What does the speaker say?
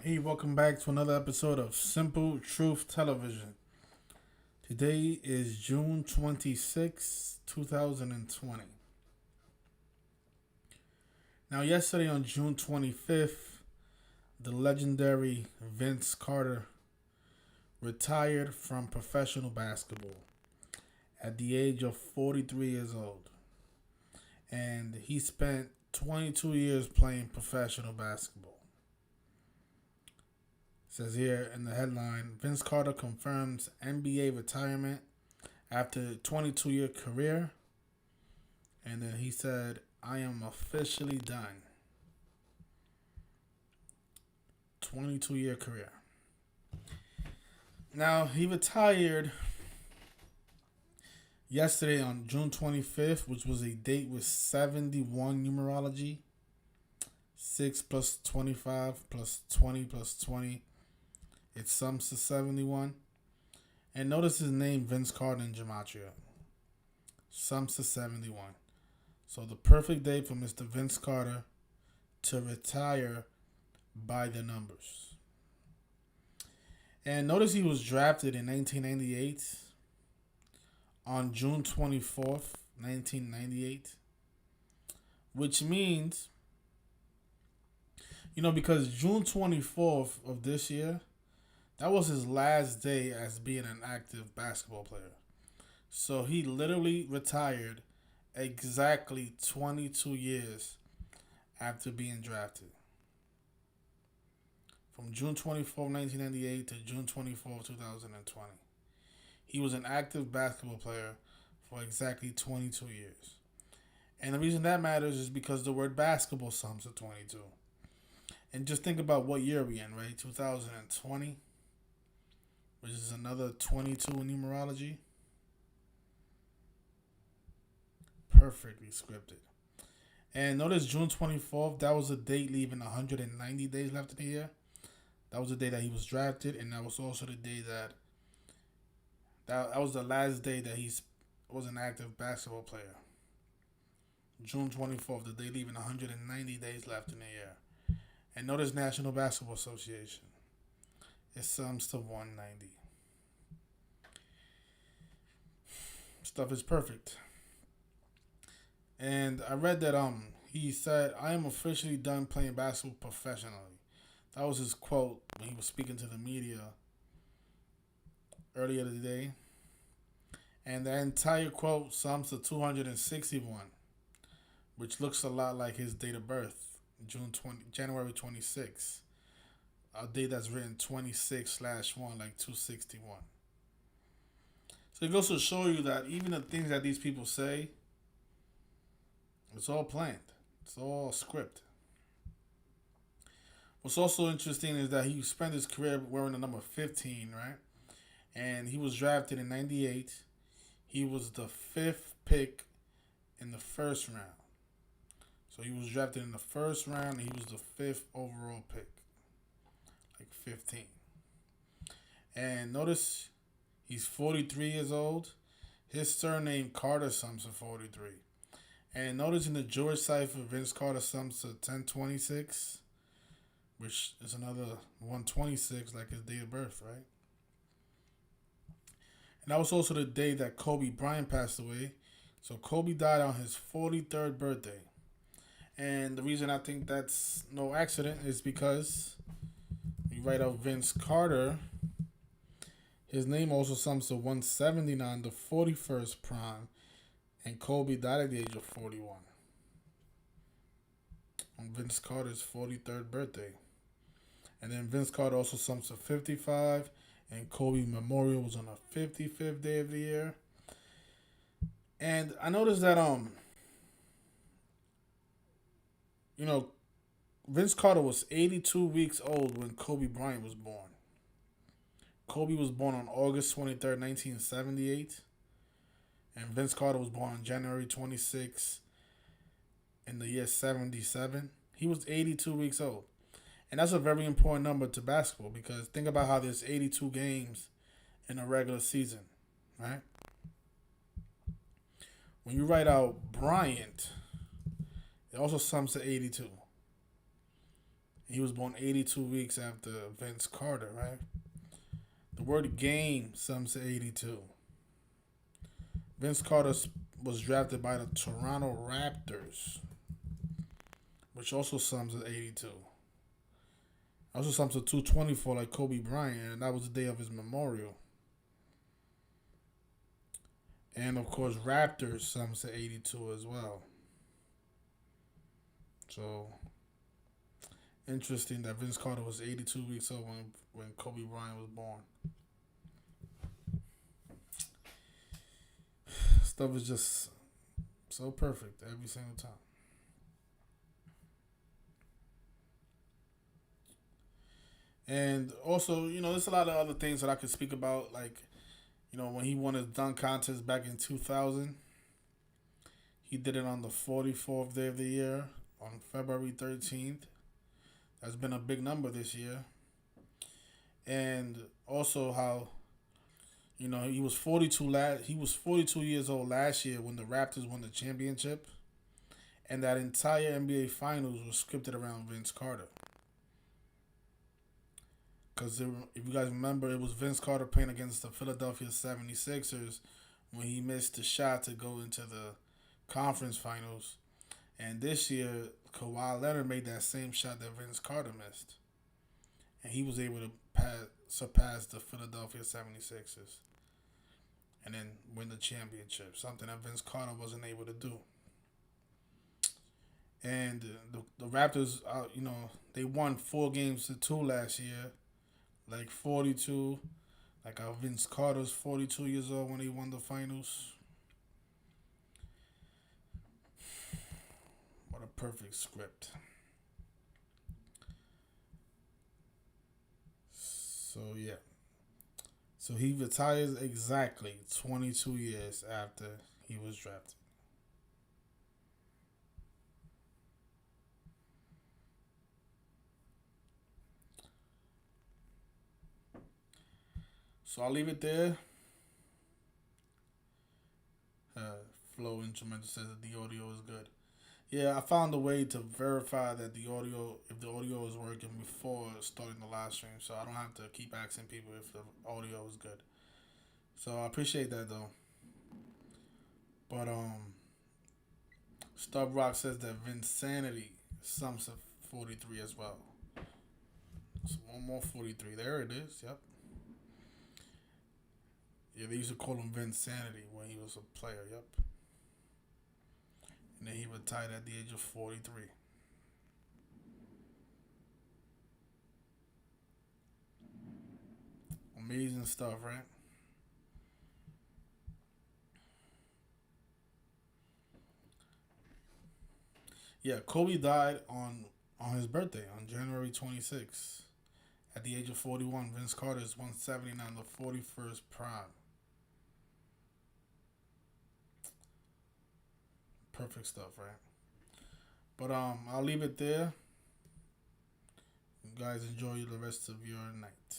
Hey, welcome back to another episode of Simple Truth Television. Today is June 26, 2020. Now, yesterday on June 25th, the legendary Vince Carter retired from professional basketball at the age of 43 years old. And he spent 22 years playing professional basketball. It says here in the headline, Vince Carter confirms NBA retirement after a 22-year career. And then he said, I am officially done. 22-year career. Now, he retired yesterday on June 25th, which was a date with 71 numerology. 6 plus 25 plus 20 plus 20. It sums to 71. And notice his name, Vince Carter in Gematria. Sums to 71. So the perfect day for Mr. Vince Carter to retire by the numbers. And notice he was drafted in 1998 on June 24th, 1998. Which means, because June 24th of this year, that was his last day as being an active basketball player. So he literally retired exactly 22 years after being drafted. From June 24, 1998 to June 24, 2020. He was an active basketball player for exactly 22 years. And the reason that matters is because the word basketball sums to 22. And just think about what year we're in, right? 2020, which is another 22 in numerology. Perfectly scripted. And notice June 24th, that was a date leaving 190 days left in the year. That was the day that he was drafted, and that was also the day that was the last day that he was an active basketball player. June 24th, the day leaving 190 days left in the year. And notice National Basketball Association. It sums to 190. Stuff is perfect. And I read that he said, I am officially done playing basketball professionally. That was his quote when he was speaking to the media earlier today. And the entire quote sums to 261, which looks a lot like his date of birth, January 26th. A date that's written 26/1, like 261. So it goes to show you that even the things that these people say, it's all planned. It's all script. What's also interesting is that he spent his career wearing the number 15, right? And he was drafted in 98. He was the 5th pick in the first round. So he was drafted in the first round and he was the 5th overall pick. Like 15. And notice he's 43 years old. His surname Carter sums to 43. And notice in the Jewish cipher, Vince Carter sums to 1026, which is another 126, like his date of birth, right? And that was also the day that Kobe Bryant passed away. So Kobe died on his 43rd birthday. And the reason I think that's no accident is because you write out Vince Carter, his name also sums to 179, the 41st prime. And Kobe died at the age of 41 on Vince Carter's 43rd birthday. And then Vince Carter also sums to 55. And Kobe Memorial was on the 55th day of the year. And I noticed that, Vince Carter was 82 weeks old when Kobe Bryant was born. Kobe was born on August 23rd, 1978. And Vince Carter was born on January 26th in the year 77. He was 82 weeks old. And that's a very important number to basketball because think about how there's 82 games in a regular season, right? When you write out Bryant, it also sums to 82. He was born 82 weeks after Vince Carter, right? The word game sums to 82. Vince Carter was drafted by the Toronto Raptors, which also sums to 82. Also sums to 224 like Kobe Bryant, and that was the day of his memorial. And of course, Raptors sums to 82 as well. So interesting that Vince Carter was 82 weeks old when Kobe Bryant was born. Stuff is just so perfect every single time. And also, there's a lot of other things that I could speak about, like, when he won his dunk contest back in 2000, he did it on the 44th day of the year, on February 13th. That's been a big number this year. And also how, he was 42 years old last year when the Raptors won the championship. And that entire NBA Finals was scripted around Vince Carter. Because if you guys remember, it was Vince Carter playing against the Philadelphia 76ers when he missed the shot to go into the conference finals. And this year, Kawhi Leonard made that same shot that Vince Carter missed. And he was able to surpass the Philadelphia 76ers. And then win the championship. Something that Vince Carter wasn't able to do. And the Raptors, they won 4-2 last year. Like 42. Like Vince Carter's 42 years old when he won the finals. What a perfect script. So, yeah. So he retires exactly 22 years after he was drafted. So I'll leave it there. Flow Instrumental says that the audio is good. Yeah, I found a way to verify that if the audio is working before starting the live stream, so I don't have to keep asking people if the audio is good. So I appreciate that though. But Stub Rock says that Vinsanity sums to 43 as well. So one more 43. There it is. Yep. Yeah, they used to call him Vinsanity when he was a player. Yep. And then he retired at the age of 43. Amazing stuff, right? Yeah, Kobe died on his birthday, on January 26th. At the age of 41, Vince Carter is 179, the 41st prime. Perfect stuff, right? But I'll leave it there. You guys enjoy the rest of your night.